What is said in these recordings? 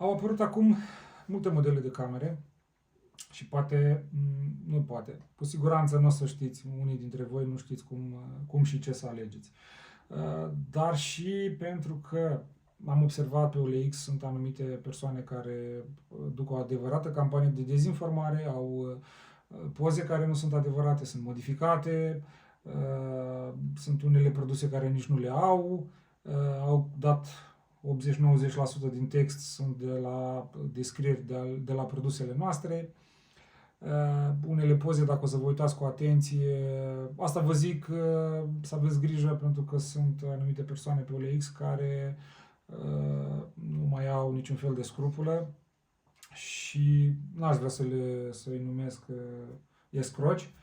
Au apărut acum multe modele de camere și poate, nu poate, cu siguranță nu o să știți, unii dintre voi nu știți cum și ce să alegeți. Dar și pentru că am observat pe OLX, sunt anumite persoane care duc o adevărată campanie de dezinformare, au poze care nu sunt adevărate, sunt modificate, sunt unele produse care nici nu le au, au dat 80-90% din text sunt de la descrieri de la produsele noastre. Unele poze, dacă o să vă uitați cu atenție, asta vă zic să aveți grijă pentru că sunt anumite persoane pe OLX care nu mai au niciun fel de scrupulă și n-aș vrea să-i numesc escroci,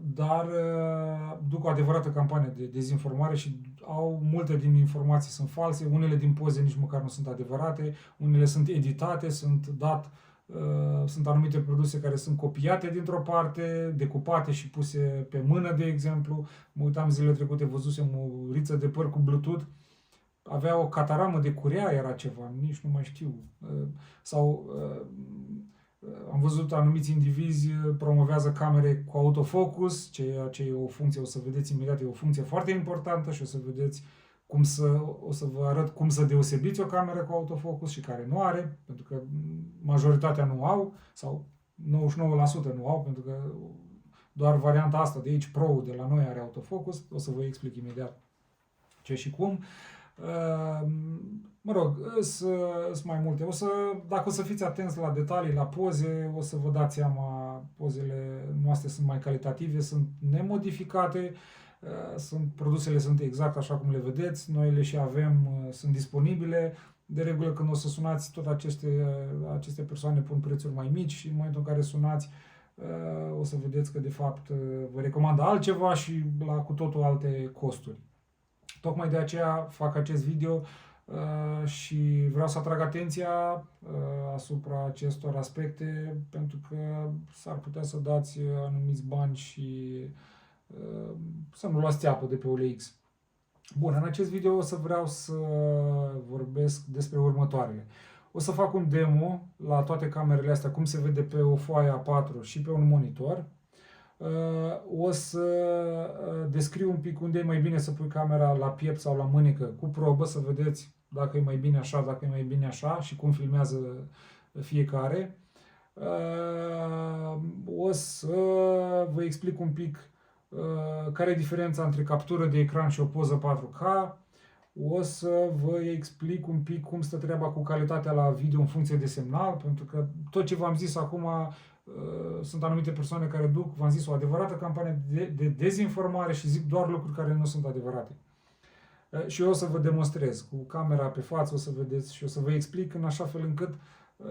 dar duc o adevărată campanie de dezinformare și au multe din informații sunt false, unele din poze nici măcar nu sunt adevărate, unele sunt editate, sunt anumite produse care sunt copiate dintr-o parte, decupate și puse pe mână, de exemplu. Mă uitam zilele trecute, văzusem o riță de păr cu Bluetooth, avea o cataramă de curea, era ceva, nici nu mai știu. Sau am văzut anumiți indivizi promovează camere cu autofocus, ceea ce e o funcție, o să vedeți imediat, e o funcție foarte importantă și o să vă arăt cum să deosebiți o cameră cu autofocus și care nu are, pentru că majoritatea nu au, sau 99% nu au, pentru că doar varianta asta de aici Pro de la noi are autofocus, o să vă explic imediat ce și cum. Mă rog, sunt mai multe. Dacă o să fiți atenți la detalii, la poze, o să vă dați seama, pozele noastre sunt mai calitative, sunt nemodificate, produsele sunt exact așa cum le vedeți, noi le și avem, sunt disponibile. De regulă când o să sunați, tot aceste persoane pun prețuri mai mici și în momentul în care sunați, o să vedeți că de fapt vă recomandă altceva și la cu totul alte costuri. Tocmai de aceea fac acest video și vreau să atrag atenția asupra acestor aspecte, pentru că s-ar putea să dați anumiți bani și să nu luați țeapă de pe OLX. Bun, în acest video vreau să vorbesc despre următoarele. O să fac un demo la toate camerele astea, cum se vede pe o foaie A4 și pe un monitor. O să descriu un pic unde e mai bine să pui camera la piept sau la mânecă cu probă, să vedeți dacă e mai bine așa, dacă e mai bine așa și cum filmează fiecare. O să vă explic un pic care e diferența între captură de ecran și o poză 4K. O să vă explic un pic cum stă treaba cu calitatea la video în funcție de semnal, pentru că tot ce v-am zis acum sunt anumite persoane care duc, v-am zis, o adevărată campanie de dezinformare și zic doar lucruri care nu sunt adevărate. Și eu o să vă demonstrez cu camera pe față, o să vedeți și o să vă explic în așa fel încât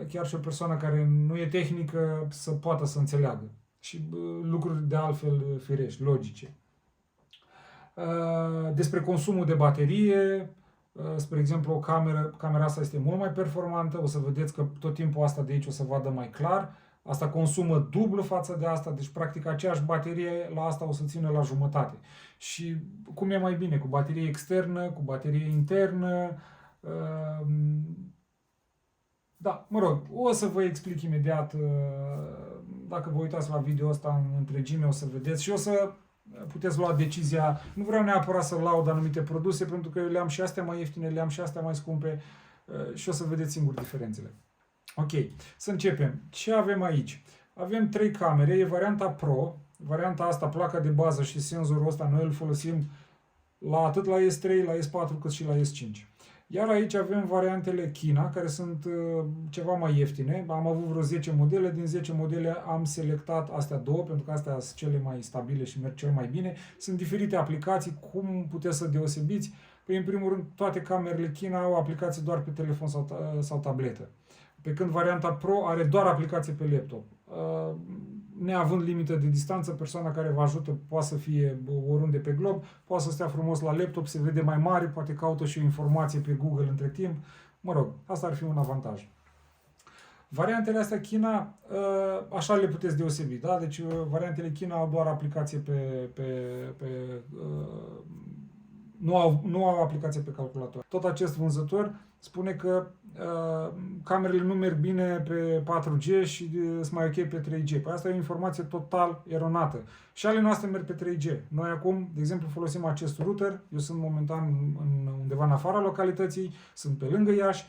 chiar și o persoană care nu e tehnică să poată să înțeleagă. Și lucruri de altfel firești, logice. Despre consumul de baterie, spre exemplu, camera asta este mult mai performantă, o să vedeți că tot timpul asta de aici o să vadă mai clar. Asta consumă dublu față de asta, deci practic aceeași baterie la asta o să țină la jumătate. Și cum e mai bine? Cu baterie externă, cu baterie internă? Da, mă rog, o să vă explic imediat, dacă vă uitați la video ăsta în întregime o să vedeți și o să puteți lua decizia. Nu vreau neapărat să laud anumite produse, pentru că eu le am și astea mai ieftine, le am și astea mai scumpe și o să vedeți singur diferențele. Ok, să începem. Ce avem aici? Avem 3 camere, e varianta Pro. Varianta asta, placa de bază și senzorul ăsta, noi îl folosim atât la S3, la S4 cât și la S5. Iar aici avem variantele China, care sunt ceva mai ieftine. Am avut vreo 10 modele, din 10 modele am selectat astea două, pentru că astea sunt cele mai stabile și merg cel mai bine. Sunt diferite aplicații, cum puteți să deosebiți? Păi, în primul rând, toate camerele China au aplicații doar pe telefon sau tabletă. Pe când varianta Pro are doar aplicație pe laptop. Neavând limită de distanță, persoana care vă ajută poate să fie oriunde pe glob, poate să stea frumos la laptop, se vede mai mare, poate caută și o informație pe Google între timp. Mă rog, asta ar fi un avantaj. Variantele astea China, așa le puteți deosebi, da? Deci variantele China au doar aplicație nu au aplicație pe calculator. Tot acest vânzător spune că camerele nu merg bine pe 4G și sunt mai ok pe 3G. Păi asta e o informație total eronată. Și ale noastre merg pe 3G. Noi acum, de exemplu, folosim acest router. Eu sunt momentan undeva în afara localității, sunt pe lângă Iași,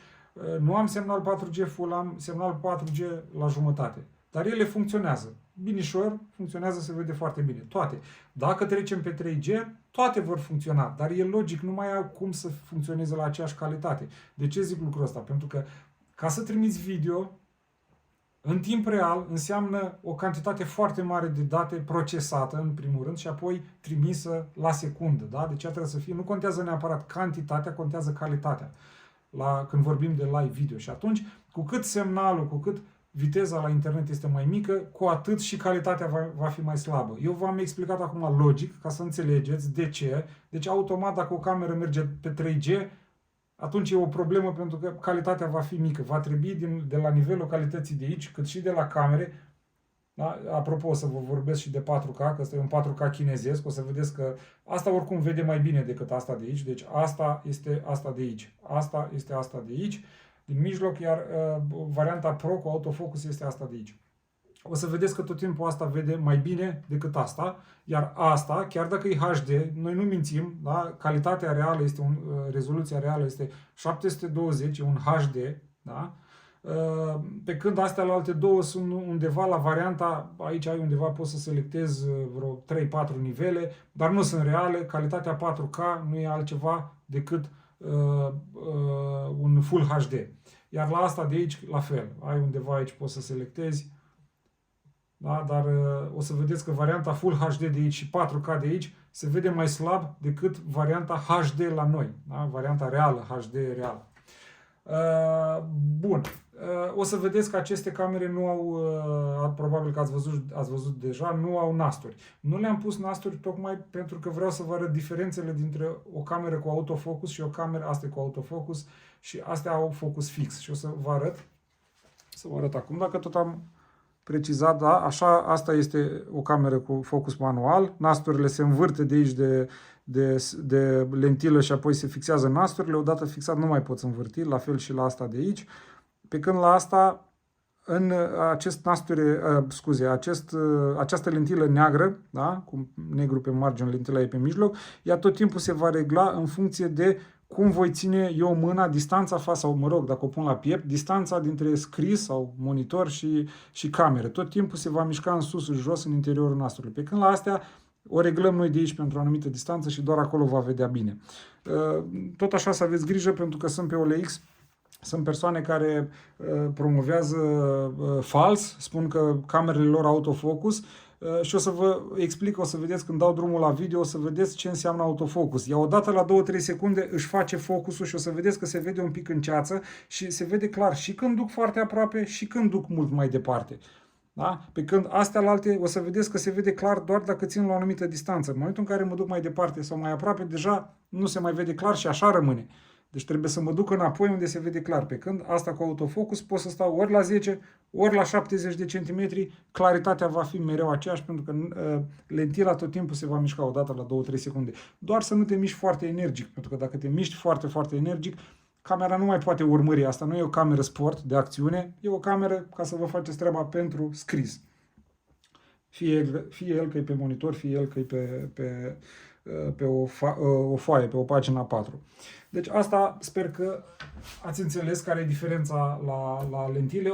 nu am semnal 4G full, am semnal 4G la jumătate. Dar ele funcționează. Binișor, funcționează, se vede foarte bine. Toate. Dacă trecem pe 3G, toate vor funcționa. Dar e logic, nu mai au cum să funcționeze la aceeași calitate. De ce zic lucrul ăsta? Pentru că ca să trimiți video în timp real înseamnă o cantitate foarte mare de date procesată, în primul rând, și apoi trimisă la secundă. Da? Deci trebuie să fie, nu contează neapărat cantitatea, contează calitatea. Când vorbim de live video. Și atunci, cu cât semnalul, cu cât viteza la internet este mai mică, cu atât și calitatea va fi mai slabă. Eu v-am explicat acum logic, ca să înțelegeți de ce. Deci automat dacă o cameră merge pe 3G, atunci e o problemă pentru că calitatea va fi mică. Va trebui de la nivelul calității de aici, cât și de la camere. Da? Apropo, o să vă vorbesc și de 4K, că ăsta e un 4K chinezesc. O să vedeți că asta oricum vede mai bine decât asta de aici. Deci asta este asta de aici. Asta este asta de aici. Din mijloc, iar varianta Pro cu autofocus este asta de aici. O să vedeți că tot timpul asta vede mai bine decât asta, iar asta, chiar dacă e HD, noi nu mințim, da? Calitatea reală este rezoluția reală este 720, e un HD, da? Pe când astea la alte două sunt undeva la varianta, aici ai undeva poți să selectezi vreo 3-4 nivele, dar nu sunt reale, calitatea 4K nu e altceva decât un Full HD. Iar la asta de aici, la fel, ai undeva aici poți să selectezi, da? Dar o să vedeți că varianta Full HD de aici și 4K de aici se vede mai slab decât varianta HD la noi, da? Varianta reală, HD reală. Bun. O să vedeți că aceste camere nu au, probabil că ați văzut deja, nu au nasturi. Nu le-am pus nasturi tocmai pentru că vreau să vă arăt diferențele dintre o cameră cu autofocus și o cameră, asta e cu autofocus și astea au focus fix. Și o să vă arăt acum, dacă tot am precizat, da, așa, asta este o cameră cu focus manual, nasturile se învârte de aici de lentilă și apoi se fixează nasturile, odată fixat nu mai poți învârti, la fel și la asta de aici, pe când la asta, în acest nasture, această lentilă neagră, da, cu negru pe margine, lentila e pe mijloc, ea tot timpul se va regla în funcție de cum voi ține eu mâna, distanța față, sau mă rog, dacă o pun la piept, distanța dintre scris sau monitor și cameră. Tot timpul se va mișca în sus, în jos, în interiorul nasului. Pe când la astea o reglăm noi de aici pentru o anumită distanță și doar acolo va vedea bine. Tot așa să aveți grijă pentru că sunt pe OLX. Sunt persoane care promovează fals, spun că camerele lor autofocus și o să vă explic, o să vedeți când dau drumul la video, o să vedeți ce înseamnă autofocus. Ea odată la 2-3 secunde își face focusul și o să vedeți că se vede un pic în ceață și se vede clar și când duc foarte aproape și când duc mult mai departe. Da? Pe când astea la alte o să vedeți că se vede clar doar dacă țin la o anumită distanță. În momentul în care mă duc mai departe sau mai aproape, deja nu se mai vede clar și așa rămâne. Deci trebuie să mă duc înapoi unde se vede clar. Pe când asta cu autofocus pot să stau ori la 10, ori la 70 de centimetri, claritatea va fi mereu aceeași pentru că lentila tot timpul se va mișca odată la 2-3 secunde. Doar să nu te miști foarte energic, pentru că dacă te miști foarte, foarte energic, camera nu mai poate urmări. Asta nu e o cameră sport de acțiune, e o cameră ca să vă faceți treaba pentru scris. Fie el că e pe monitor, fie el că e pe o foaie, pe o pagina 4. Deci asta sper că ați înțeles care e diferența la lentile.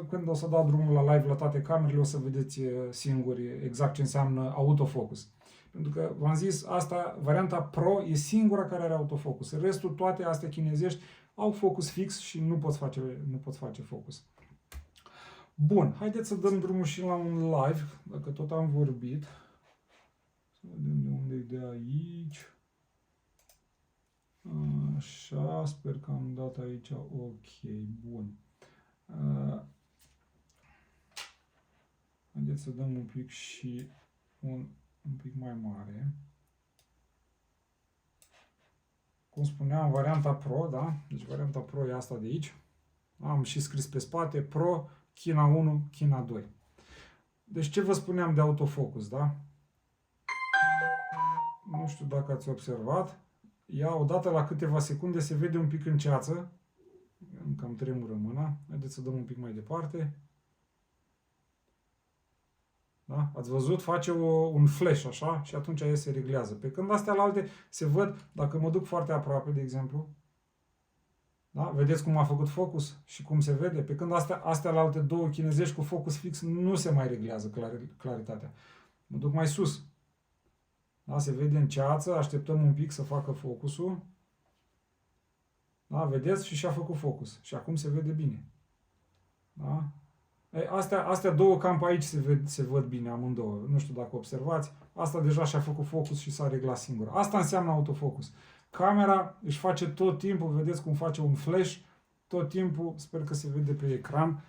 Când o să dau drumul la live la toate camerele, o să vedeți singuri exact ce înseamnă autofocus. Pentru că v-am zis, asta, varianta Pro e singura care are autofocus. Restul, toate astea chinezești, au focus fix și nu poți face focus. Bun, haideți să dăm drumul și la un live, dacă tot am vorbit. Să vedem de unde e de aici. Așa, sper că am dat aici ok, bun. Haideți să dăm un pic și un pic mai mare. Cum spuneam, varianta Pro, da? Deci varianta Pro e asta de aici. Am și scris pe spate, Pro, China 1, China 2. Deci ce vă spuneam de autofocus, da? Nu știu dacă ați observat. ea odată la câteva secunde se vede un pic în ceață, îmi cam tremură mâna, haideți să dăm un pic mai departe. Da? Ați văzut? Face un flash așa și atunci ea se reglează. Pe când astea alte se văd, dacă mă duc foarte aproape, de exemplu, da? Vedeți cum a făcut focus și cum se vede? Pe când astea alte două chinezești cu focus fix nu se mai reglează claritatea. Mă duc mai sus. Da? Se vede în ceață, așteptăm un pic să facă focusul. Da? Vedeți? Și și-a făcut focus. Și acum se vede bine. Da? Astea două cam pe aici se văd bine amândouă. Nu știu dacă observați. Asta deja și-a făcut focus și s-a reglat singur. Asta înseamnă autofocus. Camera își face tot timpul, vedeți cum face un flash, tot timpul, sper că se vede pe ecran.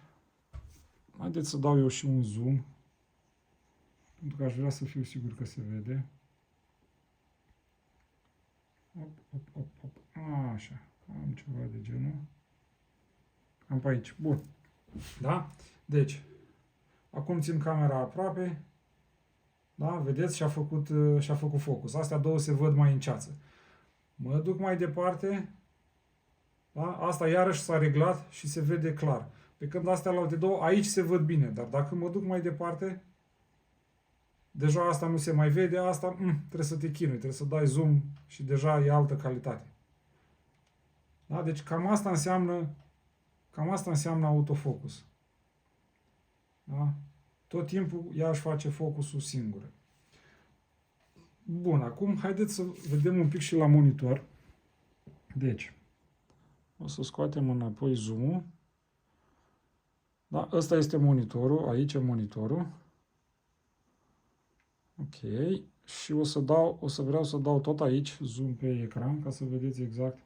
Haideți să dau eu și un zoom, pentru că aș vrea să fiu sigur că se vede. Hop. Așa, am ceva de genul. Am pe aici. Bun. Da? Deci, acum țin camera aproape. Da? Vedeți? Și-a făcut focus. Astea două se văd mai în ceață. Mă duc mai departe. Da? Asta iarăși s-a reglat și se vede clar. Pe când astea la alte două, aici se văd bine. Dar dacă mă duc mai departe, deja asta nu se mai vede. Asta trebuie să te chinui, trebuie să dai zoom și deja e altă calitate. Da? Deci cam asta înseamnă autofocus. Da? Tot timpul ea își face focusul singură. Bun, acum haideți să vedem un pic și la monitor. Deci, o să scoatem înapoi zoom-ul. Da, ăsta este monitorul, aici e monitorul. Ok, și vreau să dau tot aici zoom pe ecran ca să vedeți exact.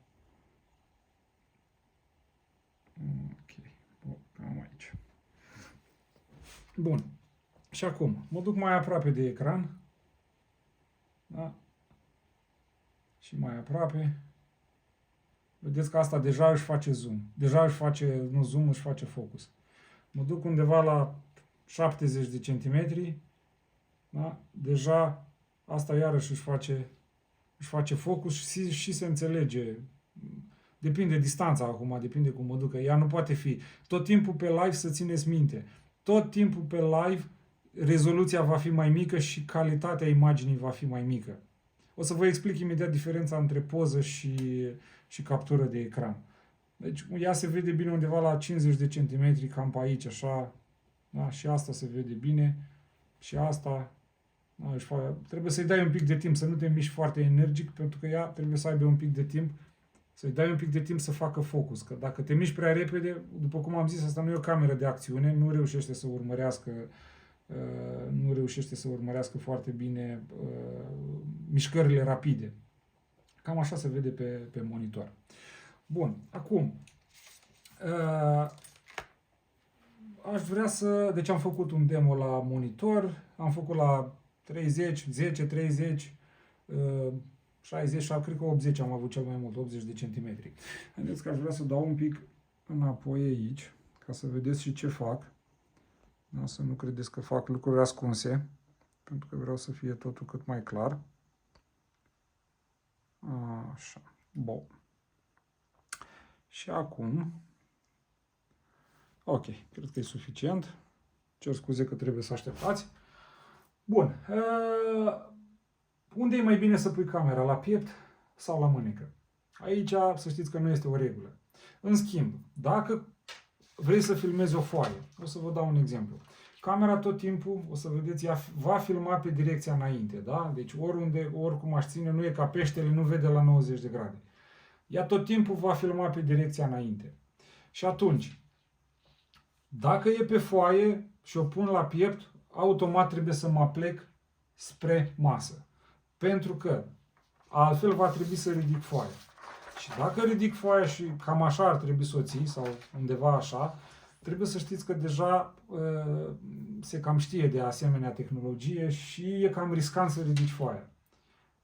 Ok, cam aici. Bun, și acum mă duc mai aproape de ecran. Da? Și mai aproape. Vedeți că asta deja își face zoom. Deja își face, nu zoom, își face focus. Mă duc undeva la 70 de centimetri. Da? Deja asta iarăși își face focus și se înțelege. Depinde distanța acum, depinde cum mă duc. Ea nu poate fi. Tot timpul pe live să țineți minte. Tot timpul pe live rezoluția va fi mai mică și calitatea imaginii va fi mai mică. O să vă explic imediat diferența între poză și captură de ecran. Deci ea se vede bine undeva la 50 de centimetri, cam pe aici, așa. Da? Și asta se vede bine. Și asta. Da? Trebuie să-i dai un pic de timp, să nu te miști foarte energic, pentru că ea trebuie să aibă un pic de timp. Să-i dai un pic de timp să facă focus. Că dacă te miști prea repede, după cum am zis, asta nu e o cameră de acțiune, nu reușește să urmărească foarte bine mișcările rapide. Cam așa se vede pe monitor. Bun, acum aș vrea deci am făcut un demo la monitor, am făcut la 30, 10, 30, 60 sau cred că 80 am avut cel mai mult, 80 de centimetri. Haideți că aș vrea să dau un pic înapoi aici, ca să vedeți și ce fac. Da, să nu credeți că fac lucruri ascunse, pentru că vreau să fie totul cât mai clar. Așa, bun. Și acum, ok, cred că e suficient. Cer scuze că trebuie să așteptați. Bun. Unde e mai bine să pui camera? La piept sau la mânecă? Aici să știți că nu este o regulă. În schimb, dacă vrei să filmezi o foaie, o să vă dau un exemplu. Camera tot timpul, o să vedeți, ea va filma pe direcția înainte, da? Deci oriunde, oricum aș ține, nu e ca peștele, nu vede la 90 de grade. Ea tot timpul va filma pe direcția înainte. Și atunci, dacă e pe foaie și o pun la piept, automat trebuie să mă plec spre masă. Pentru că altfel va trebui să ridic foaia. Și dacă ridic foaia și cam așa ar trebui să o ții, sau undeva așa, trebuie să știți că deja se cam știe de asemenea tehnologie și e cam riscant să ridici foaia.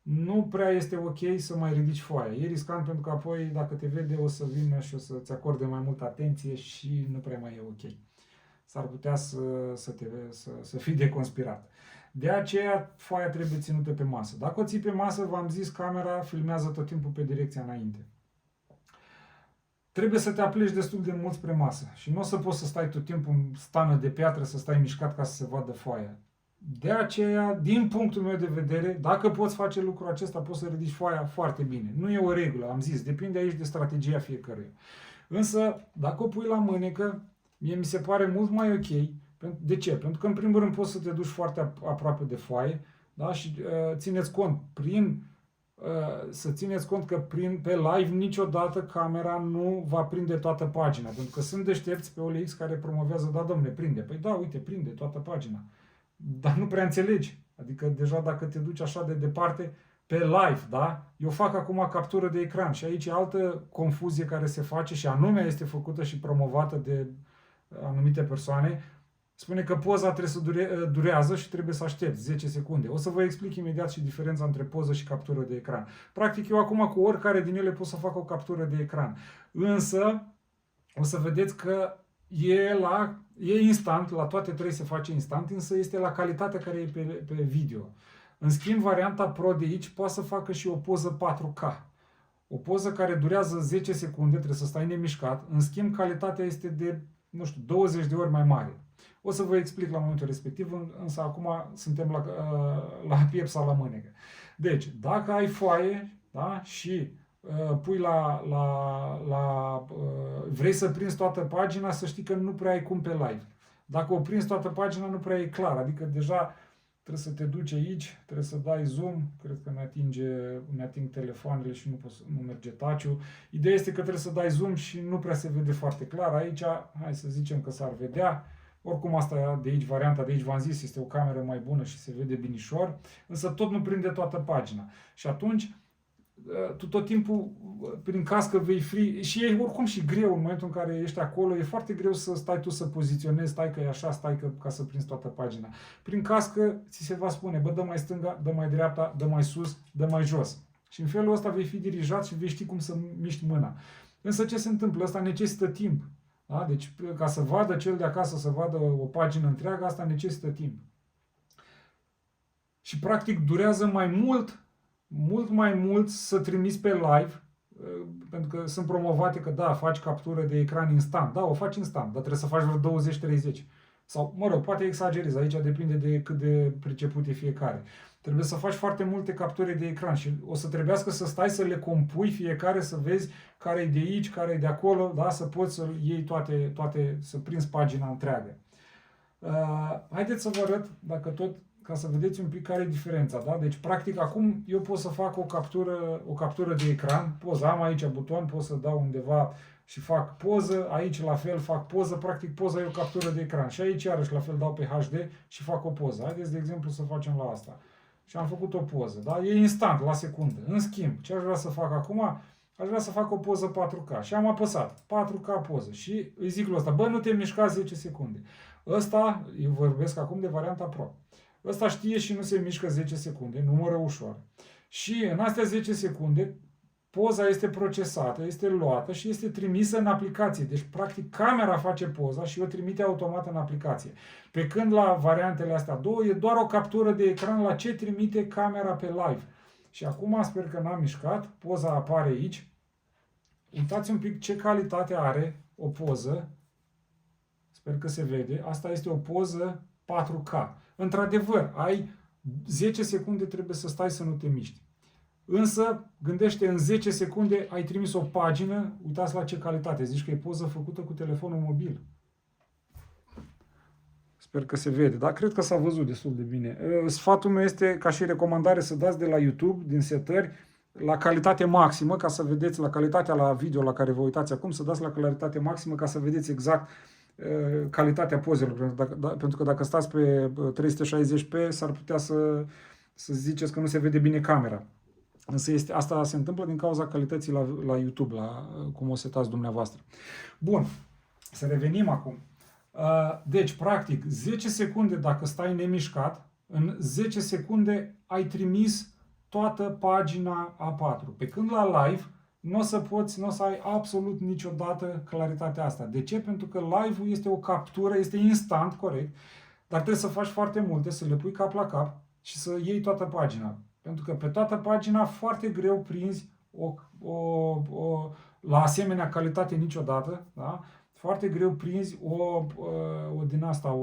Nu prea este ok să mai ridici foaia. E riscant pentru că apoi, dacă te vede, o să vină și o să-ți acorde mai multă atenție și nu prea mai e ok. S-ar putea să fii deconspirat. De aceea foaia trebuie ținută pe masă. Dacă o ții pe masă, v-am zis, camera filmează tot timpul pe direcția înainte. Trebuie să te apleci destul de mult spre masă și nu o să poți să stai tot timpul în stană de piatră, să stai mișcat ca să se vadă foaia. De aceea, din punctul meu de vedere, dacă poți face lucrul acesta, poți să ridici foaia foarte bine. Nu e o regulă, am zis, depinde aici de strategia fiecăruia. Însă, dacă o pui la mânecă, mie mi se pare mult mai ok. De ce? Pentru că, în primul rând, poți să te duci foarte aproape de foaie, da? Și țineți cont, să țineți cont că pe live niciodată camera nu va prinde toată pagina. Pentru că sunt deștepți pe OLX care promovează, da, domne, prinde. Păi da, uite, prinde toată pagina. Dar nu prea înțelegi. Adică deja dacă te duci așa de departe, pe live, da? Eu fac acum captură de ecran și aici e altă confuzie care se face și anume este făcută și promovată de anumite persoane. Spune că poza trebuie să durează și trebuie să aștepți 10 secunde. O să vă explic imediat și diferența între poză și captură de ecran. Practic eu acum cu oricare din ele pot să fac o captură de ecran. Însă o să vedeți că e instant, la toate trei se face instant, însă este la calitatea care e pe video. În schimb, varianta Pro de aici poate să facă și o poză 4K. O poză care durează 10 secunde, trebuie să stai nemișcat. În schimb, calitatea este de, nu știu, 20 de ori mai mare. O să vă explic la momentul respectiv, însă acum suntem la piept sau la mânecă. Deci, dacă ai foaie, da, și pui vrei să prinzi toată pagina, să știi că nu prea ai cum pe live. Dacă o prinzi toată pagina, nu prea e clar, adică deja trebuie să te duci aici, trebuie să dai zoom, cred că ne ating telefoanele și nu merge touch-ul. Ideea este că trebuie să dai zoom și nu prea se vede foarte clar. Aici, hai să zicem că s-ar vedea. Oricum asta de aici, varianta de aici, v-am zis, este o cameră mai bună și se vede binișor, însă tot nu prinde toată pagina. Și atunci, tu tot timpul, prin cască, vei fi, și e oricum și greu în momentul în care ești acolo, e foarte greu să stai tu să poziționezi, stai că e așa, ca să prinzi toată pagina. Prin cască, ți se va spune, bă, dă mai stânga, dă mai dreapta, dă mai sus, dă mai jos. Și în felul ăsta vei fi dirijat și vei ști cum să miști mâna. Însă ce se întâmplă? Asta necesită timp. Da? Deci, ca să vadă cel de acasă, să vadă o pagină întreagă, asta necesită timp. Și, practic, durează mult mai mult să trimiți pe live, pentru că sunt promovate că, da, faci captură de ecran instant. Da, o faci instant, dar trebuie să faci vreo 20-30. Sau, mă rog, poate exagerez, aici depinde de cât de priceput e fiecare. Trebuie să faci foarte multe capturi de ecran și o să trebuiască să stai să le compui fiecare, să vezi care e de aici, care e de acolo, da? Să poți să iei toate, să prinzi pagina întreagă. Haideți să vă arăt, dacă tot, ca să vedeți un pic care e diferența. Da? Deci, practic, acum eu pot să fac o captură de ecran, poză, am aici buton, pot să dau undeva și fac poză, aici la fel fac poză, practic poza e o captură de ecran și aici iarăși la fel dau pe HD și fac o poză. Haideți de exemplu să facem la asta. Și am făcut o poză, da? E instant, la secundă. În schimb, ce aș vrea să fac acum? Aș vrea să fac o poză 4K și am apăsat 4K poză și îi zic lui ăsta, bă, nu te mișca 10 secunde. Ăsta, eu vorbesc acum de varianta Pro. Ăsta știe și nu se mișcă 10 secunde, numără ușor. Și în astea 10 secunde, poza este procesată, este luată și este trimisă în aplicație. Deci, practic, camera face poza și o trimite automat în aplicație. Pe când la variantele astea două, e doar o captură de ecran la ce trimite camera pe live. Și acum, sper că n-am mișcat, poza apare aici. Uitați un pic ce calitate are o poză. Sper că se vede. Asta este o poză 4K. Într-adevăr, ai 10 secunde, trebuie să stai să nu te miști. Însă, gândește, în 10 secunde ai trimis o pagină, uitați la ce calitate, zici că e poză făcută cu telefonul mobil. Sper că se vede, dar cred că s-a văzut destul de bine. Sfatul meu este, ca și recomandare, să dați de la YouTube, din setări, la calitate maximă, ca să vedeți, la calitatea la video la care vă uitați acum, să dați la calitate maximă ca să vedeți exact calitatea pozelor, pentru că dacă stați pe 360p s-ar putea să ziceți că nu se vede bine camera. Însă asta se întâmplă din cauza calității la YouTube, la cum o setați dumneavoastră. Bun, să revenim acum. Deci, practic, 10 secunde dacă stai nemișcat, în 10 secunde ai trimis toată pagina A4. Pe când la live nu o să ai absolut niciodată claritatea asta. De ce? Pentru că live-ul este o captură, este instant, corect, Dar trebuie să faci foarte multe, să le pui cap la cap și să iei toată pagina. Pentru că pe toată pagina foarte greu prinzi la asemenea calitate niciodată, da? Foarte greu prinzi o din asta,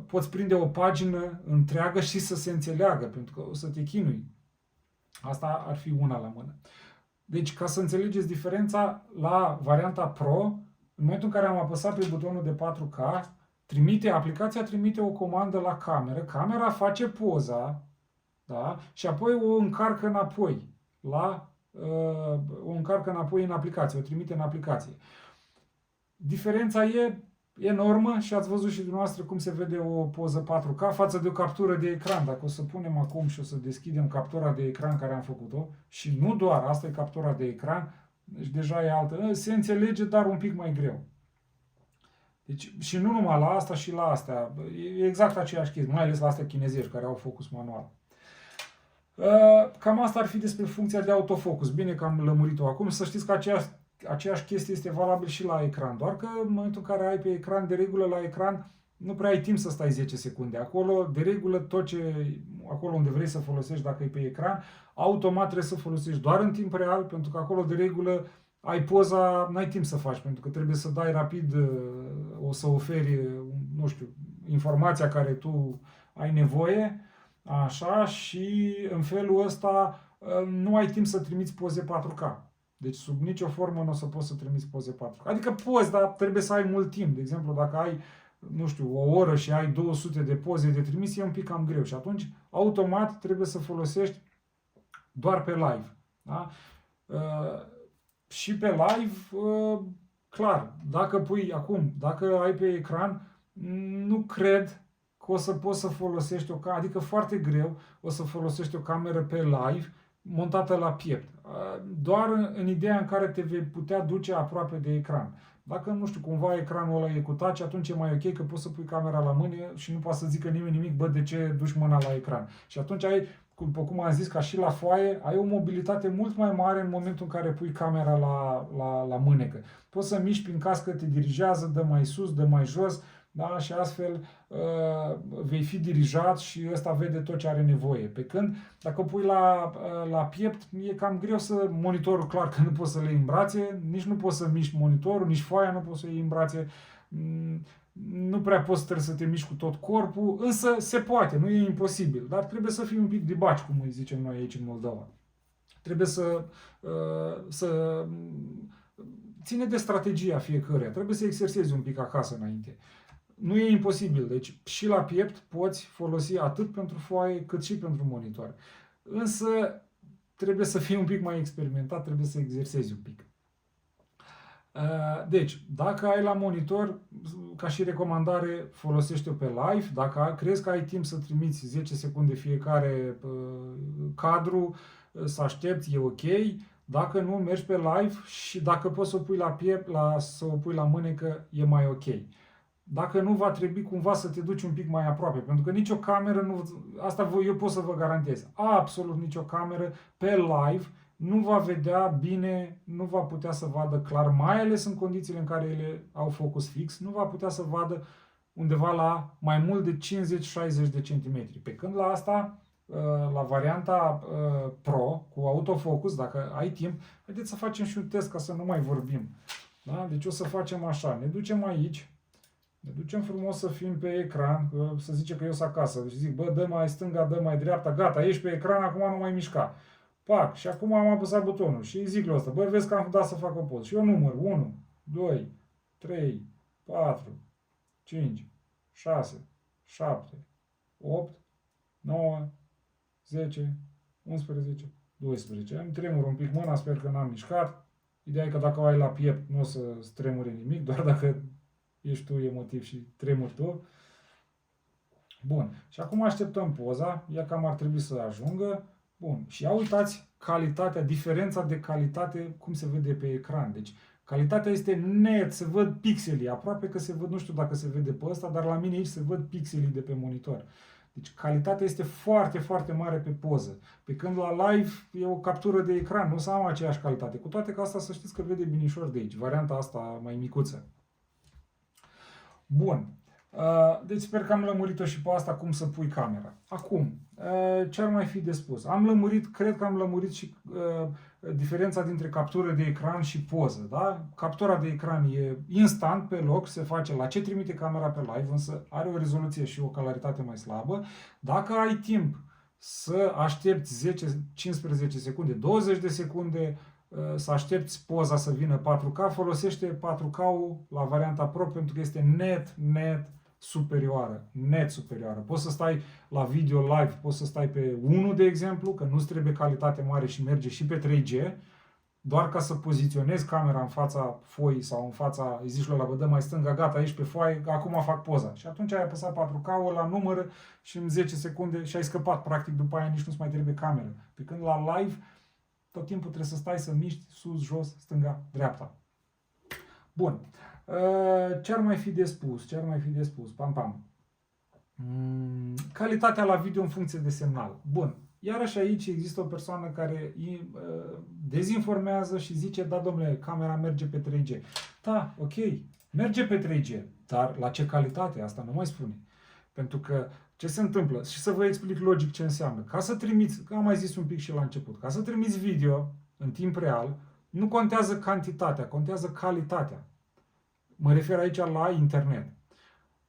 poți prinde o pagină întreagă și să se înțeleagă, pentru că o să te chinui. Asta ar fi una la mână. Deci, ca să înțelegeți diferența, la varianta Pro, în momentul în care am apăsat pe butonul de 4K, aplicația trimite o comandă la cameră, camera face poza, da? Și apoi o încarcă înapoi, o încarcă înapoi în aplicație, o trimite în aplicație. Diferența e enormă și ați văzut și dumneavoastră cum se vede o poză 4K față de o captură de ecran. Dacă o să punem acum și o să deschidem captura de ecran care am făcut-o, și nu doar, asta e captura de ecran, deci deja e altă, se înțelege, dar un pic mai greu. Deci, și nu numai la asta, și la astea, e exact aceeași chestie, mai ales la astea chinezești care au focus manual. Cam asta ar fi despre funcția de autofocus. Bine că am lămurit-o acum, să știți că aceeași chestie este valabil și la ecran, doar că în momentul în care ai pe ecran, de regulă la ecran, nu prea ai timp să stai 10 secunde. Acolo, de regulă, acolo unde vrei să folosești, dacă e pe ecran, automat trebuie să folosești doar în timp real, pentru că acolo, de regulă, ai poza, n-ai timp să faci, pentru că trebuie să dai rapid, o să oferi, nu știu, informația care tu ai nevoie, așa, și în felul ăsta nu ai timp să trimiți poze 4K. Deci sub nicio formă nu o să poți să trimiți poze 4K. Adică poți, dar trebuie să ai mult timp. De exemplu, dacă ai, nu știu, o oră și ai 200 de poze de trimis, e un pic cam greu. Și atunci, automat, trebuie să folosești doar pe live. Da? Și pe live, clar, dacă ai pe ecran, nu cred că o să poți să folosești adică foarte greu o să folosești o cameră pe live montată la piept. Doar în ideea în care te vei putea duce aproape de ecran. Dacă, nu știu, cumva ecranul ăla e cu touch, atunci e mai ok că poți să pui camera la mână și nu poate să zică nimeni nimic, bă, de ce duci mâna la ecran. Și atunci ai, cum am zis, ca și la foaie, ai o mobilitate mult mai mare în momentul în care pui camera la mânecă. Poți să miști prin cască, te dirigează, dă mai sus, dă mai jos, da? Și astfel vei fi dirijat și ăsta vede tot ce are nevoie. Pe când, dacă o pui la piept, e cam greu monitorul, clar că nu poți să le iei în brațe, nici nu poți să miști monitorul, nici foaia nu poți să iei în brațe, nu prea trebuie să te miști cu tot corpul, însă se poate, nu e imposibil, dar trebuie să fii un pic de baci, cum îi zicem noi aici în Moldova. Trebuie să ține de strategia fiecăruia, trebuie să exersezi un pic acasă înainte. Nu e imposibil, deci și la piept poți folosi atât pentru foaie cât și pentru monitor. Însă trebuie să fii un pic mai experimentat, trebuie să exersezi un pic. Deci, dacă ai la monitor, ca și recomandare, folosește-o pe live. Dacă crezi că ai timp să trimiți 10 secunde fiecare cadru, să aștepți, e ok. Dacă nu, mergi pe live și dacă poți să o pui la piept, să o pui la mânecă, e mai ok. Dacă nu, va trebui cumva să te duci un pic mai aproape, pentru că nicio cameră, asta eu pot să vă garantez, absolut nicio cameră pe live nu va vedea bine, nu va putea să vadă clar, mai ales în condițiile în care ele au focus fix, nu va putea să vadă undeva la mai mult de 50-60 de centimetri. Pe când la asta, la varianta Pro, cu autofocus, dacă ai timp, haideți să facem și un test ca să nu mai vorbim. Da? Deci o să facem așa, ne ducem aici, ne ducem frumos să fim pe ecran, să zice că eu sunt acasă. Deci zic, bă, dă mai stânga, dă mai dreapta, gata, ești pe ecran, acum nu mai mișca. Pac, și acum am apăsat butonul și zic lui ăsta, bă, vezi că am dat să fac o poză. Și eu număr 1, 2, 3, 4, 5, 6, 7, 8, 9, 10, 11, 12. Îmi tremur un pic mâna, sper că n-am mișcat. Ideea e că dacă o ai la piept nu o să tremure nimic, doar dacă ești tu emotiv și tremuri tu. Bun. Și acum așteptăm poza. Ea cam ar trebui să ajungă. Bun. Și ia uitați calitatea, diferența de calitate, cum se vede pe ecran. Deci, calitatea este net, se văd pixelii. Aproape că se văd, nu știu dacă se vede pe ăsta, dar la mine aici se văd pixelii de pe monitor. Deci, calitatea este foarte, foarte mare pe poză. Pe când la live e o captură de ecran, nu o să am aceeași calitate. Cu toate că asta să știți că vede binișor de aici. Varianta asta mai micuță. Bun. Deci sper că am lămurit-o și pe asta cum să pui camera. Acum, ce ar mai fi de spus? Cred că am lămurit și diferența dintre captură de ecran și poză. Da? Captura de ecran e instant, pe loc, se face la ce trimite camera pe live, însă are o rezoluție și o claritate mai slabă. Dacă ai timp să aștepți 10, 15 secunde, 20 de secunde, să aștepți poza să vină 4K, folosește 4K-ul la varianta Pro pentru că este net superioară. Poți să stai la video live, poți să stai pe 1, de exemplu, că nu-ți trebuie calitate mare și merge și pe 3G, doar ca să poziționezi camera în fața foii sau în fața, îi zici la bă, dă mai stânga, gata, ești pe foaie, acum fac poza. Și atunci ai apăsat 4K-ul la număr și în 10 secunde și ai scăpat, practic, după aia nici nu-ți mai trebuie cameră. Pe când la live, tot timpul trebuie să stai să miști sus, jos, stânga, dreapta. Bun. Ce ar mai fi de spus? Pam. Calitatea la video în funcție de semnal. Bun. Iarăși aici există o persoană care dezinformează și zice, da, domnule, camera merge pe 3G. Da, ok, merge pe 3G, dar la ce calitate? Asta nu mai spune. Pentru că ce se întâmplă? Și să vă explic logic ce înseamnă. Ca să trimiți, că am mai zis un pic și la început, ca să trimiți video în timp real, nu contează cantitatea, contează calitatea. Mă refer aici la internet.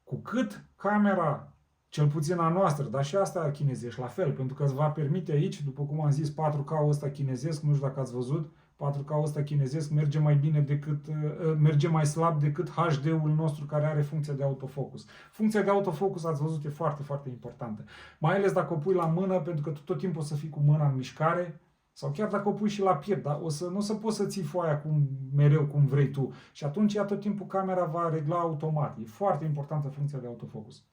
Cu cât camera, cel puțin a noastră, dar și asta chinezești la fel, pentru că îți va permite aici, după cum am zis, 4K-ul ăsta chinezesc, nu știu dacă ați văzut, 4K-ul ăsta chinezesc merge mai bine merge mai slab decât HD-ul nostru care are funcția de autofocus. Funcția de autofocus, ați văzut, e foarte importantă. Mai ales dacă o pui la mână, pentru că tu tot timpul o să fii cu mâna în mișcare, sau chiar dacă o pui și la piept, dar nu o să poți să ții foaia mereu cum vrei tu. Și atunci, ea tot timpul camera va regla automat. E foarte importantă funcția de autofocus,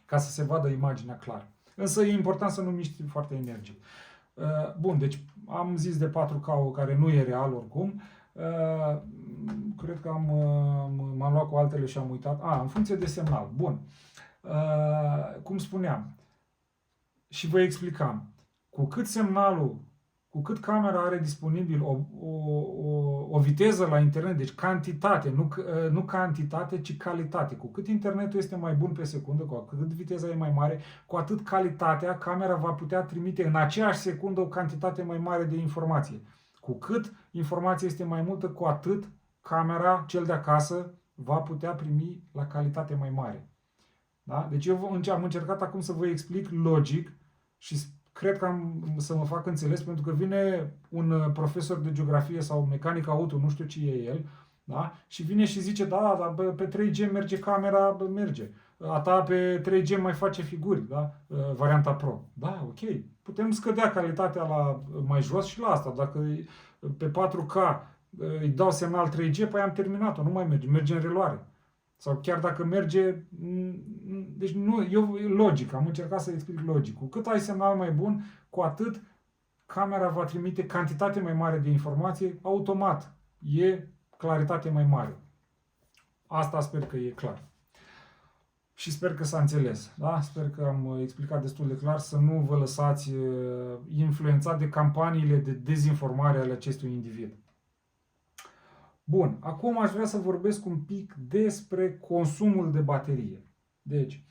ca să se vadă imaginea clar. Însă e important să nu miști foarte energic. Bun, deci am zis de 4K, care nu e real oricum. Cred că m-am luat cu altele și am uitat. În funcție de semnal. Bun. Cum spuneam și vă explicam, cu cât camera are disponibil o viteză la internet, deci cantitate, nu cantitate, ci calitate. Cu cât internetul este mai bun pe secundă, cu cât viteza e mai mare, cu atât camera va putea trimite în aceeași secundă o cantitate mai mare de informație. Cu cât informația este mai multă, cu atât camera, cel de acasă, va putea primi la calitate mai mare. Da? Deci eu am încercat acum să vă explic logic și cred că să mă fac înțeles, pentru că vine un profesor de geografie sau mecanic auto, nu știu ce e el, da? Și vine și zice, da, pe 3G merge camera, merge. A ta pe 3G mai face figuri, da? Varianta Pro. Da, ok. Putem scădea calitatea la mai jos și la asta. Dacă pe 4K îi dau semnal 3G, păi am terminat-o, nu mai merge, merge în reluare. Sau chiar dacă merge, deci nu, eu logic, am încercat să explic logic. Cu cât ai semnal mai bun, cu atât camera va trimite cantitate mai mare de informație, automat. E claritate mai mare. Asta sper că e clar. Și sper că s-a înțeles. Da? Sper că am explicat destul de clar, să nu vă lăsați influențat de campaniile de dezinformare ale acestui individ. Bun, acum aș vrea să vorbesc un pic despre consumul de baterie. Deci,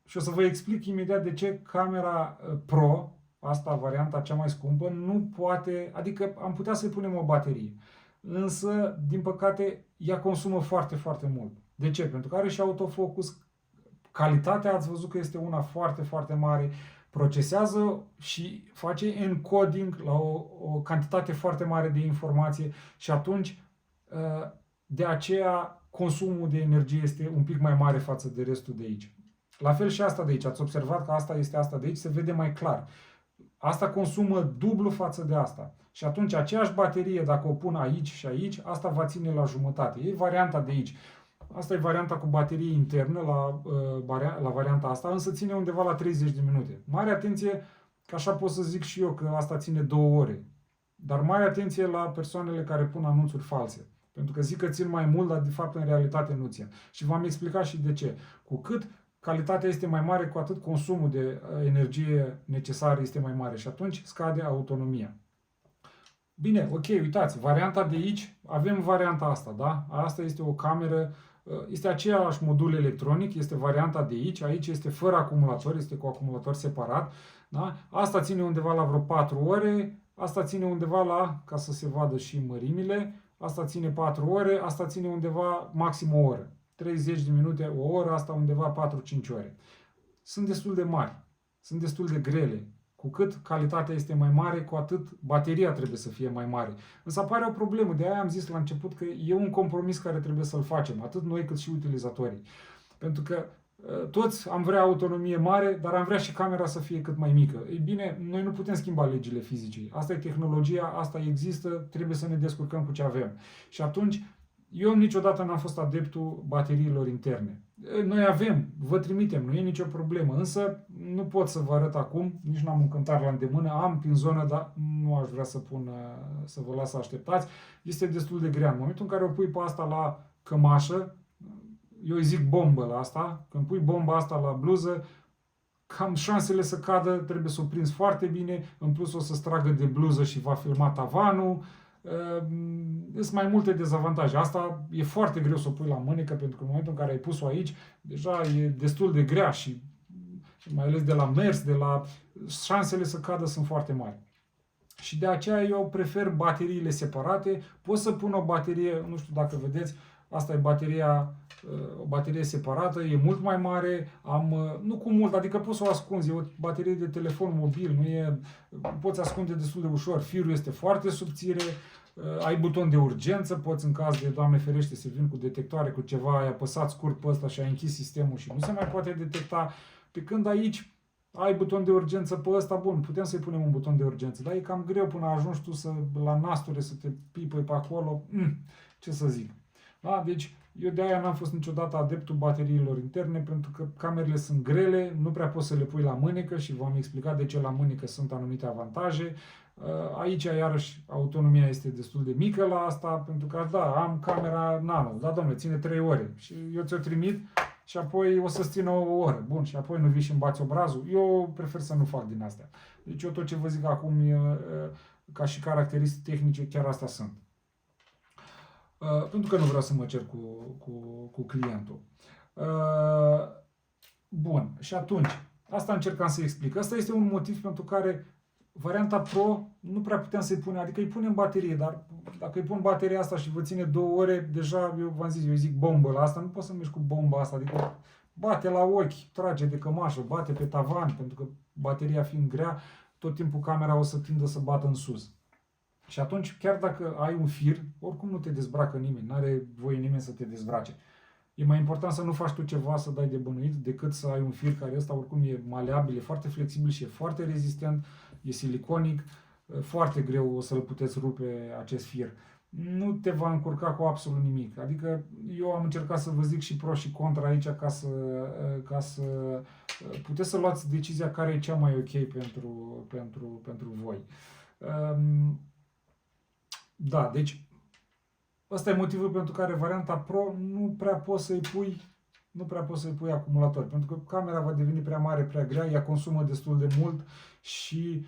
și o să vă explic imediat de ce camera Pro, asta varianta cea mai scumpă, nu poate, adică am putea să-i punem o baterie. Însă, din păcate, ea consumă foarte mult. De ce? Pentru că are și autofocus, calitatea ați văzut că este una foarte mare, procesează și face encoding la o cantitate foarte mare de informație și atunci de aceea consumul de energie este un pic mai mare față de restul de aici. La fel și asta de aici. Ați observat că asta este asta de aici, se vede mai clar. Asta consumă dublu față de asta. Și atunci aceeași baterie, dacă o pun aici și aici, asta va ține la jumătate. E varianta de aici. Asta e varianta cu baterie internă la varianta asta, însă ține undeva la 30 de minute. Mare atenție, că așa pot să zic și eu că asta ține 2 ore. Dar mare atenție la persoanele care pun anunțuri false. Pentru că zic că țin mai mult, dar de fapt în realitate nu țin. Și v-am explicat și de ce. Cu cât calitatea este mai mare, cu atât consumul de energie necesară este mai mare și atunci scade autonomia. Bine, ok, uitați, varianta de aici, avem varianta asta, da? Asta este o cameră Este același modul electronic, este varianta de aici. Aici este fără acumulator, este cu acumulator separat. Da? Asta ține undeva la vreo 4 ore, asta ține undeva la, ca să se vadă și mărimile, asta ține 4 ore, asta ține undeva maxim o oră. 30 de minute, o oră, asta undeva 4-5 ore. Sunt destul de mari, sunt destul de grele. Cu cât calitatea este mai mare, cu atât bateria trebuie să fie mai mare. Însă apare o problemă, de aia am zis la început că e un compromis care trebuie să-l facem, atât noi cât și utilizatorii. Pentru că toți am vrea autonomie mare, dar am vrea și camera să fie cât mai mică. Ei bine, noi nu putem schimba legile fizicii. Asta e tehnologia, asta există, trebuie să ne descurcăm cu ce avem. Și atunci, eu niciodată n-am fost adeptul bateriilor interne. Noi avem, vă trimitem, nu e nicio problemă, însă nu pot să vă arăt acum, nici n-am un cântar la îndemână, am prin zonă, dar nu aș vrea să pun, să vă las să așteptați. Este destul de grea. În momentul în care o pui pe asta la cămașă, eu îi zic bombă la asta, când pui bomba asta la bluză, cam șansele să cadă, trebuie să o prinzi foarte bine, în plus o să stragă de bluză și va filma tavanul. Sunt mai multe dezavantaje. Asta e foarte greu să o pui la mânecă, pentru că în momentul în care ai pus-o aici, deja e destul de grea și mai ales de la mers, șansele să cadă sunt foarte mari. Și de aceea eu prefer bateriile separate. Pot să pun o baterie, nu știu dacă vedeți, asta e bateria, o baterie separată, e mult mai mare, nu cu mult, adică poți să o ascunzi, e o baterie de telefon mobil, poți ascunde destul de ușor, firul este foarte subțire, ai buton de urgență, poți în caz de, Doamne ferește, să vin cu detectoare, cu ceva, ai apăsat scurt pe ăsta și ai închis sistemul și nu se mai poate detecta, pe când aici ai buton de urgență pe ăsta, bun, putem să-i punem un buton de urgență, dar e cam greu până ajungi tu la nasture să te pipăi pe acolo, ce să zic. Da? Deci, eu de aia n-am fost niciodată adeptul bateriilor interne, pentru că camerele sunt grele, nu prea poți să le pui la mânecă și v-am explicat de ce la mânecă sunt anumite avantaje. Aici, iarăși, autonomia este destul de mică la asta, pentru că, da, am camera nano, da, domnule, ține 3 ore și eu ți-o trimit și apoi o să-ți țină o oră. Bun, și apoi nu vii și îmi bați obrazul. Eu prefer să nu fac din astea. Deci eu tot ce vă zic acum, ca și caracteristici tehnice, chiar astea sunt. Pentru că nu vreau să mă cer cu clientul. Bun, și atunci, asta încercam să explic. Asta este un motiv pentru care varianta Pro nu prea puteam să-i punem, adică îi punem baterie, dar dacă îi pun bateria asta și vă ține 2 ore, deja, eu v-am zis, eu zic bombă la asta, nu poți să mergi cu bomba asta, adică bate la ochi, trage de cămașă, bate pe tavan, pentru că bateria fiind grea, tot timpul camera o să tindă să bată în sus. Și atunci, chiar dacă ai un fir, oricum nu te dezbracă nimeni, nu are voie nimeni să te dezbrace. E mai important să nu faci tu ceva să dai de bănuit decât să ai un fir care ăsta oricum e maleabil, e foarte flexibil și e foarte rezistent, e siliconic, foarte greu o să-l puteți rupe acest fir. Nu te va încurca cu absolut nimic. Adică eu am încercat să vă zic și pro și contra aici ca să puteți să luați decizia care e cea mai ok pentru voi. Da, deci ăsta e motivul pentru care varianta Pro nu prea poți să-i pui acumulator, pentru că camera va deveni prea mare, prea grea, ea consumă destul de mult și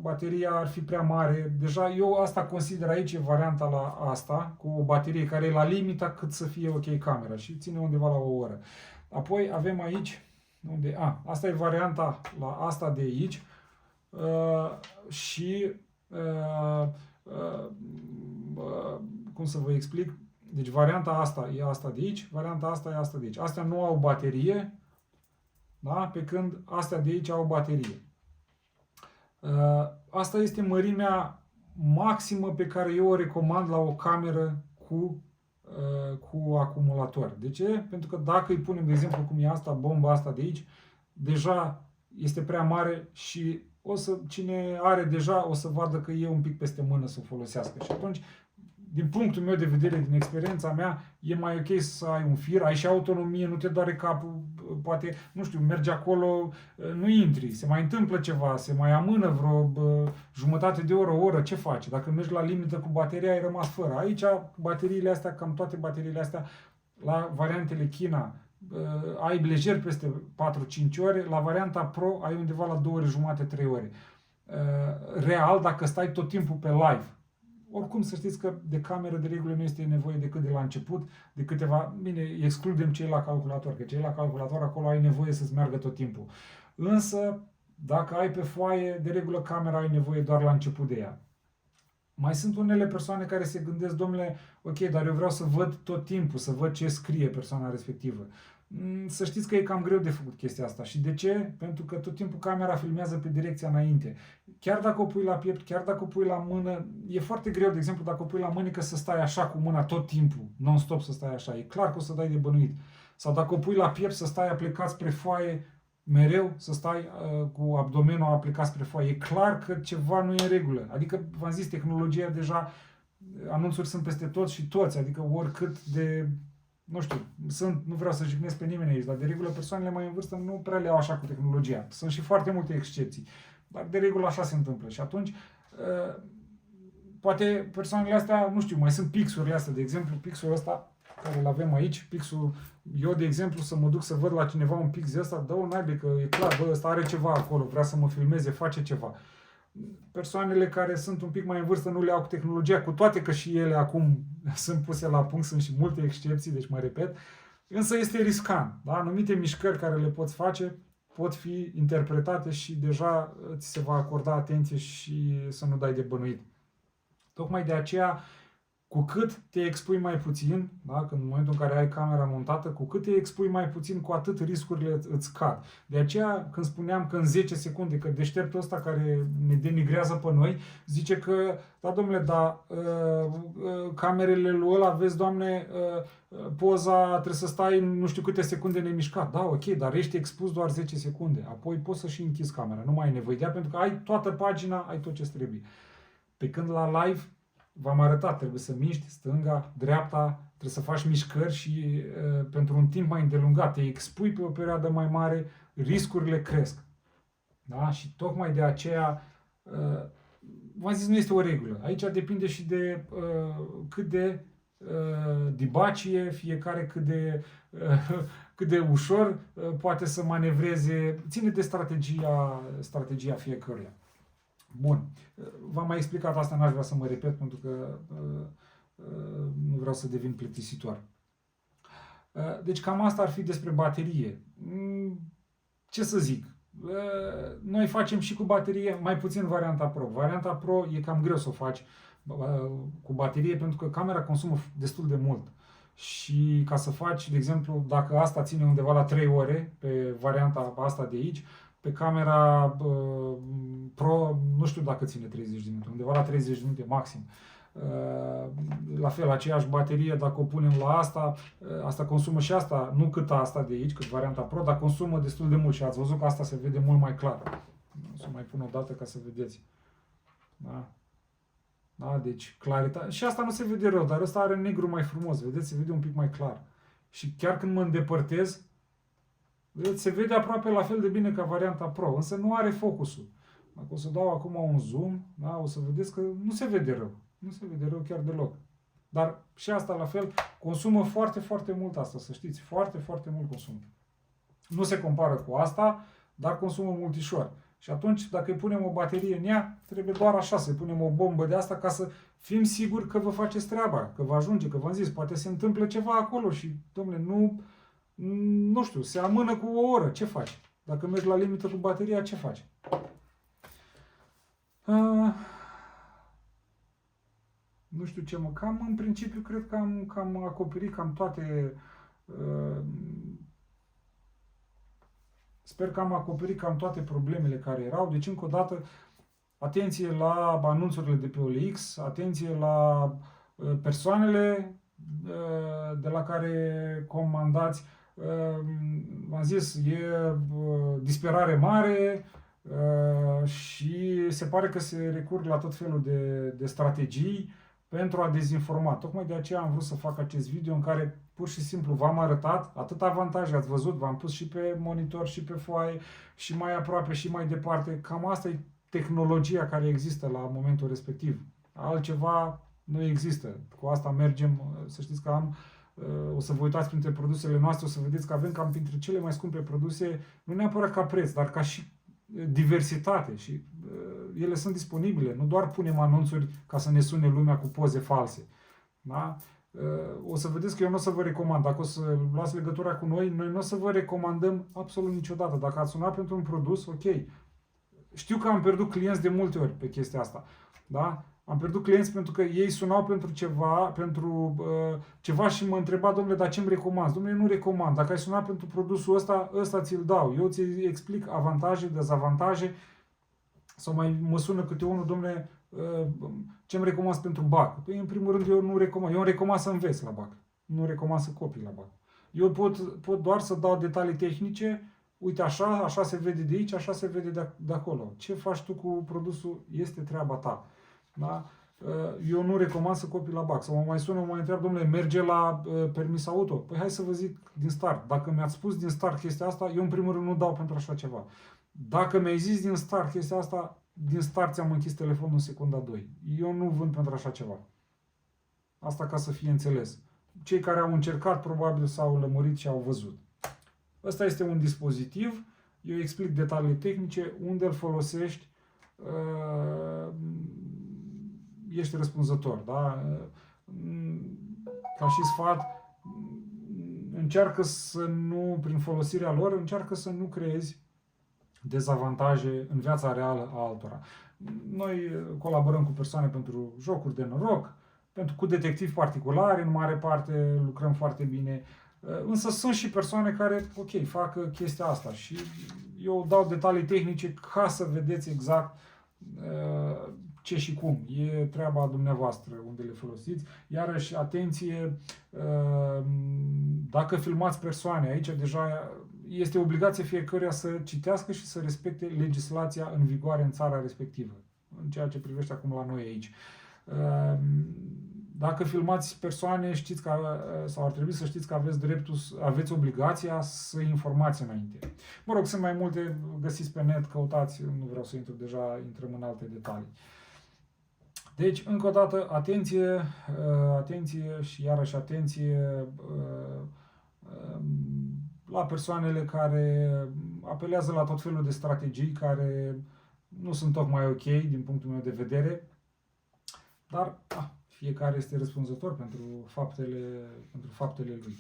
bateria ar fi prea mare. Deja eu asta consider aici varianta la asta, cu o baterie care e la limita cât să fie ok camera și ține undeva la o oră. Apoi avem aici, asta e varianta la asta de aici și cum să vă explic? Deci varianta asta e asta de aici, varianta asta e asta de aici. Astea nu au baterie, da? Pe când astea de aici au baterie. Asta este mărimea maximă pe care eu o recomand la o cameră cu acumulator. De ce? Pentru că dacă îi punem, de exemplu, cum e asta, bomba asta de aici, deja este prea mare și cine are deja o să vadă că e un pic peste mână să o folosească. Și atunci, din punctul meu de vedere, din experiența mea, e mai ok să ai un fir, ai și autonomie, nu te doare capul, poate, nu știu, mergi acolo, nu intri, se mai întâmplă ceva, se mai amână vreo jumătate de oră, o oră, ce faci? Dacă mergi la limită cu bateria, ai rămas fără. Aici, bateriile astea, cam toate bateriile astea, la variantele China, ai lejer peste 4-5 ore, la varianta Pro ai undeva la 2 ore jumate, 3 ore. Real, dacă stai tot timpul pe live, oricum să știți că de cameră de regulă nu este nevoie decât de la început, de câteva, bine, excludem cei la calculator, că cei la calculator acolo ai nevoie să-ți meargă tot timpul. Însă, dacă ai pe foaie, de regulă camera ai nevoie doar la început de ea. Mai sunt unele persoane care se gândesc, domnule, ok, dar eu vreau să văd tot timpul, să văd ce scrie persoana respectivă. Să știți că e cam greu de făcut chestia asta. Și de ce? Pentru că tot timpul camera filmează pe direcția înainte. Chiar dacă o pui la piept, chiar dacă o pui la mână, e foarte greu, de exemplu, dacă o pui la mânecă să stai așa cu mâna tot timpul, non-stop să stai așa. E clar că o să dai de bănuit. Sau dacă o pui la piept să stai aplicat spre foaie, mereu să stai cu abdomenul aplicat spre foaie. E clar că ceva nu e în regulă. Adică, v-am zis, tehnologia deja, anunțuri sunt peste tot și toți, adică oricât de, nu știu, nu vreau să jignesc pe nimeni aici, dar de regulă persoanele mai în vârstă nu prea le au așa cu tehnologia. Sunt și foarte multe excepții, dar de regulă așa se întâmplă. Și atunci, poate persoanele astea, nu știu, mai sunt pixurile astea, de exemplu, pixul ăsta care îl avem aici, pixul, eu de exemplu să mă duc să văd la cineva un pix de ăsta, dă-o naibe că e clar, bă, ăsta are ceva acolo, vrea să mă filmeze, face ceva. Persoanele care sunt un pic mai în vârstă nu le au cu tehnologia, cu toate că și ele acum sunt puse la punct, sunt și multe excepții, deci mă repet, însă este riscant, da? Anumite mișcări care le poți face pot fi interpretate și deja ți se va acorda atenție și să nu dai de bănuit. Tocmai de aceea, cu cât te expui mai puțin, da? Când în momentul în care ai camera montată, cu cât te expui mai puțin, cu atât riscurile îți scad. De aceea, când spuneam că în 10 secunde, că deșteptul ăsta care ne denigrează pe noi, zice că, da, domnule, da, camerele lui ăla, vezi, doamne, poza trebuie să stai nu știu câte secunde nemișcat. Da, ok, dar ești expus doar 10 secunde. Apoi poți să și închizi camera, nu mai ai nevoie de ea, pentru că ai toată pagina, ai tot ce trebuie. Pe când la live, v-am arătat, trebuie să miști stânga, dreapta, trebuie să faci mișcări și pentru un timp mai îndelungat, te expui pe o perioadă mai mare, riscurile cresc. Da? Și tocmai de aceea, v-am zis, nu este o regulă. Aici depinde și de cât de dibacie, fiecare cât de ușor poate să manevreze, ține de strategia fiecăruia. Bun. V-am mai explicat asta, n-aș vrea să mă repet pentru că nu vreau să devin plictisitor. Deci cam asta ar fi despre baterie. Ce să zic? Noi facem și cu baterie, mai puțin varianta Pro. Varianta Pro e cam greu să o faci cu baterie pentru că camera consumă destul de mult. Și ca să faci, de exemplu, dacă asta ține undeva la 3 ore pe varianta asta de aici, pe camera Pro, nu știu dacă ține 30 de minute, undeva la 30 de minute maxim. La fel, aceeași baterie, dacă o punem la asta, asta consumă și asta, nu cât asta de aici, cât varianta Pro, dar consumă destul de mult și ați văzut că asta se vede mult mai clar. O să mai pun o dată ca să vedeți. Da? Da? Deci, claritate. Și asta nu se vede rău, dar ăsta are negru mai frumos, vedeți? Se vede un pic mai clar. Și chiar când mă îndepărtez, vedeți, se vede aproape la fel de bine ca varianta Pro, însă nu are focusul. Dacă o să dau acum un zoom, da, o să vedeți că nu se vede rău. Nu se vede rău chiar deloc. Dar și asta la fel consumă foarte, foarte mult asta, să știți. Foarte, foarte mult consumă. Nu se compară cu asta, dar consumă multișor. Și atunci, dacă îi punem o baterie în ea, trebuie doar așa, să-i punem o bombă de asta ca să fim siguri că vă faceți treaba, că vă ajunge, că v-am zis, poate se întâmplă ceva acolo și, domnule, nu știu, se amână cu o oră, ce faci? Dacă mergi la limită cu bateria, ce faci? Nu știu ce cam în principiu cred că am acoperit cam toate, sper că am acoperit cam toate problemele care erau, deci încă o dată, atenție la anunțurile de pe OLX, atenție la persoanele de la care comandați. V-am zis, e disperare mare și se pare că se recurg la tot felul de strategii pentru a dezinforma. Tocmai de aceea am vrut să fac acest video în care pur și simplu v-am arătat atât avantaje, ați văzut, v-am pus și pe monitor și pe foaie și mai aproape și mai departe. Cam asta e tehnologia care există la momentul respectiv. Altceva nu există. Cu asta mergem, să știți că o să vă uitați printre produsele noastre, o să vedeți că avem cam printre cele mai scumpe produse, nu neapărat ca preț, dar ca și diversitate. Și ele sunt disponibile, nu doar punem anunțuri ca să ne sune lumea cu poze false. Da? O să vedeți că eu nu o să vă recomand. Dacă o să luați legătura cu noi nu o să vă recomandăm absolut niciodată. Dacă ați sunat pentru un produs, ok. Știu că am pierdut clienți de multe ori pe chestia asta. Da? Am pierdut clienți pentru că ei sunau pentru ceva și mă întreba, domnule, dar ce-mi recomanzi? Domnule, nu recomand. Dacă ai sunat pentru produsul ăsta ți-l dau. Eu ți explic avantaje, dezavantaje, sau mai mă sună câte unul, domnule, ce-mi recomand pentru BAC? Păi, în primul rând, eu nu recomand. Eu îmi recomand să înveți la BAC. Nu recomand să copii la BAC. Eu pot doar să dau detalii tehnice. Uite, așa se vede de aici, așa se vede de acolo. Ce faci tu cu produsul este treaba ta. Da? Eu nu recomand să copii la BAC. Sau mă mai sună, mă mai întreb, domnule, merge la permis auto? Păi hai să vă zic din start. Dacă mi-ați spus din start chestia asta, eu în primul rând nu dau pentru așa ceva. Dacă mi-ai zis din start chestia asta, din start ți-am închis telefonul în secunda 2. Eu nu vând pentru așa ceva. Asta ca să fie înțeles. Cei care au încercat probabil s-au lămurit și au văzut. Ăsta este un dispozitiv. Eu explic detaliile tehnice, unde îl folosești, ești răspunzător. Da? Ca și sfat, încearcă să nu, prin folosirea lor, încearcă să nu creezi dezavantaje în viața reală a altora. Noi colaborăm cu persoane pentru jocuri de noroc, cu detectivi particulari, în mare parte lucrăm foarte bine, însă sunt și persoane care, ok, fac chestia asta și eu dau detalii tehnice ca să vedeți exact ce și cum. E treaba dumneavoastră unde le folosiți. Iarăși, atenție, dacă filmați persoane, aici deja este obligație fiecăruia să citească și să respecte legislația în vigoare în țara respectivă, în ceea ce privește acum la noi aici. Dacă filmați persoane, știți că, sau ar trebui să știți că aveți obligația să informați înainte. Mă rog, sunt mai multe, găsiți pe net, căutați, nu vreau să intru deja, intrăm în alte detalii. Deci, încă o dată, atenție, atenție și iarăși atenție la persoanele care apelează la tot felul de strategii care nu sunt tocmai ok din punctul meu de vedere, dar fiecare este răspunzător pentru faptele lui.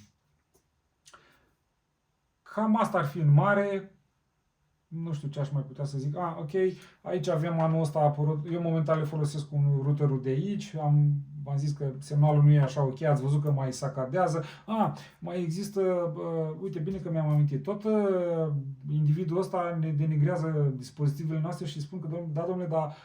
Cam asta ar fi în mare. Nu știu ce aș mai putea să zic. Ok, aici avem anul ăsta a apărut. Eu momentan le folosesc cu routerul de aici. V-am zis că semnalul nu e așa ok. Ați văzut că mai sacadează. Mai există, uite, bine că mi-am amintit. Tot individul ăsta ne denigrează dispozitivele noastre și spun că, da, domnule, dar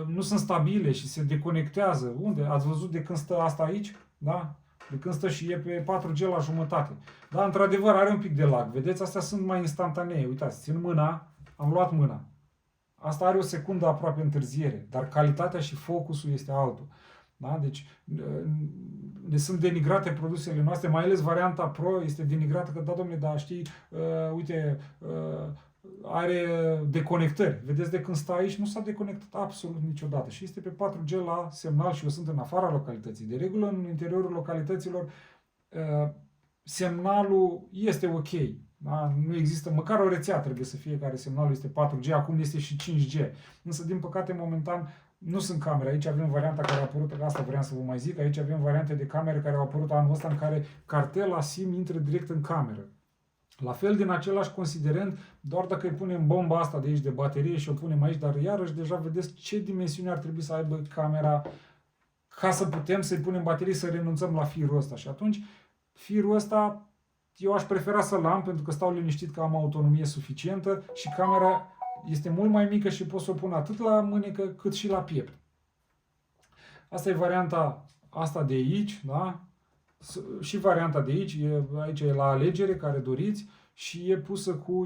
nu sunt stabile și se deconectează. Unde? Ați văzut de când stă asta aici? Da? De când stă și e pe 4G la jumătate. Da, într-adevăr, are un pic de lag. Vedeți, astea sunt mai instantanee. Uitați, țin mâna, am luat mâna. Asta are o secundă aproape întârziere, dar calitatea și focusul este altul. Da? Deci, ne sunt denigrate produsele noastre, mai ales varianta Pro este denigrată că, da, domnule, dar știi, uite, are deconectări. Vedeți, de când stă aici, nu s-a deconectat absolut niciodată. Și este pe 4G la semnal și eu sunt în afara localității. De regulă, în interiorul localităților, semnalul este ok. Da? Nu există, măcar o rețea trebuie să fie care semnalul este 4G, acum este și 5G. Însă, din păcate, momentan, nu sunt camere. Aici avem varianta care a apărut, asta vreau să vă mai zic, aici avem variante de camere care au apărut anul ăsta în care cartela SIM intră direct în cameră. La fel, din același considerent, doar dacă îi punem bomba asta de aici de baterie și o punem aici, dar iarăși deja vedeți ce dimensiune ar trebui să aibă camera ca să putem să-i punem baterie, să renunțăm la firul ăsta. Și atunci, firul ăsta, eu aș prefera să-l am pentru că stau liniștit că am autonomie suficientă și camera este mult mai mică și pot să o pun atât la mânecă cât și la piept. Asta e varianta asta de aici, da? Și varianta de aici, aici e la alegere care doriți și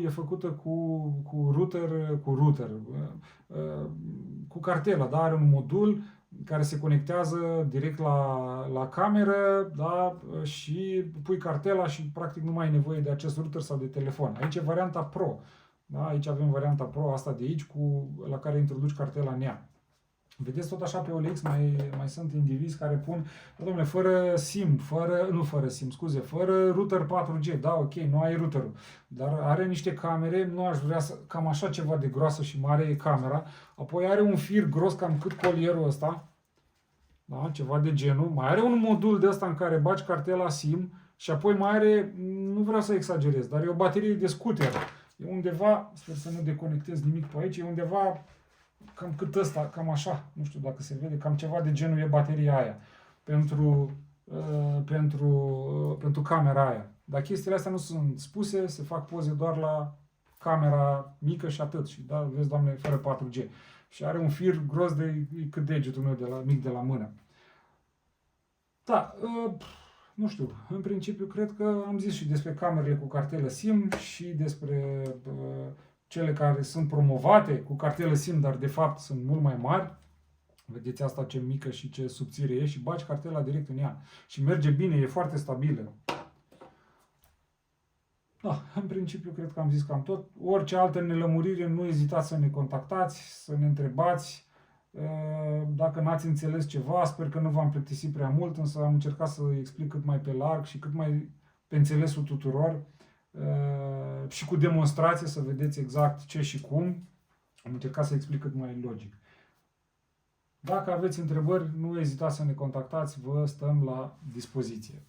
e făcută cu router, cu cartelă, da? Are un modul care se conectează direct la cameră, da? Și pui cartela și practic nu mai ai nevoie de acest router sau de telefon. Aici e varianta Pro. Da? Aici avem varianta Pro, asta de aici, la care introduci cartela în ea. Vedeți tot așa pe OLX mai sunt indivizi care pun, domnule, fără SIM, fără router 4G, da, ok, nu ai routerul, dar are niște camere, nu aș vrea să, cam așa ceva de groasă și mare e camera, apoi are un fir gros cam cât colierul ăsta, da, ceva de genul, mai are un modul de ăsta în care bagi cartela SIM și apoi mai are, nu vreau să exagerez, dar e o baterie de scooter, e undeva, sper să nu deconectez nimic pe aici, e undeva cam cât ăsta, cam așa, nu știu dacă se vede, cam ceva de genul e bateria aia pentru camera aia. Dar chestiile astea nu sunt spuse, se fac poze doar la camera mică și atât. Și da, vezi, Doamne, fără 4G. Și are un fir gros de cât degetul meu mic de la mână. Da, nu știu, în principiu cred că am zis și despre camerele cu cartelă SIM și despre cele care sunt promovate cu cartelă SIM, dar de fapt sunt mult mai mari. Vedeți asta ce mică și ce subțire e și bagi cartela direct în ea. Și merge bine, e foarte stabilă. Da, în principiu cred că am zis cam tot. Orice altă nelămurire, nu ezitați să ne contactați, să ne întrebați. Dacă n-ați înțeles ceva, sper că nu v-am plictisit prea mult, însă am încercat să explic cât mai pe larg și cât mai pe înțelesul tuturor și cu demonstrație să vedeți exact ce și cum. Am încercat să explic cât mai logic. Dacă aveți întrebări, nu ezitați să ne contactați, vă stăm la dispoziție.